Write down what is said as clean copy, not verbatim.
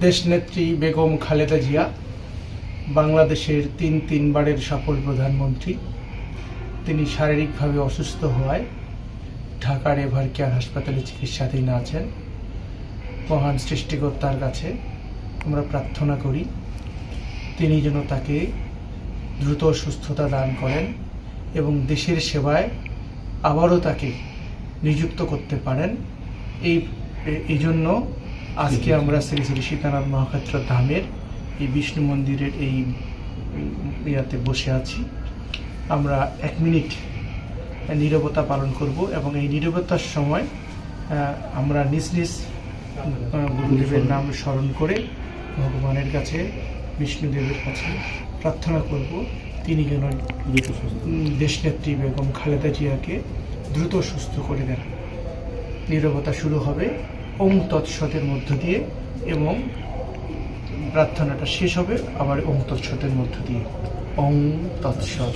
দেশনেত্রী বেগম খালেদা জিয়া বাংলাদেশের তিনবারের সফল প্রধানমন্ত্রী। তিনি শারীরিকভাবে অসুস্থ হওয়ায় ঢাকার এভার কেয়ার হাসপাতালে চিকিৎসাধীন আছেন। মহান সৃষ্টিকর্তার কাছে আমরা প্রার্থনা করি তিনি যেন তাকে দ্রুত সুস্থতা দান করেন এবং দেশের সেবায় আবারও তাকে নিযুক্ত করতে পারেন। এই জন্য আজকে আমরা শ্রী শ্রী সীতানাথ মহাক্ষেত্র ধামের এই বিষ্ণু মন্দিরের এই ইয়াতে বসে আছি। আমরা 1 মিনিট নীরবতা পালন করব এবং এই নীরবতার সময় আমরা নিজ নিজ গুরুদেবের নাম স্মরণ করে ভগবানের কাছে, বিষ্ণুদেবের কাছে প্রার্থনা করব তিনি যেন দেশনেত্রী বেগম খালেদা জিয়াকে দ্রুত সুস্থ করে দেন। নীরবতা শুরু হবে ওম তৎসতের মধ্য দিয়ে এবং প্রার্থনাটা শেষ হবে আবার ওম তৎসতের মধ্য দিয়ে। ওম তৎসৎ।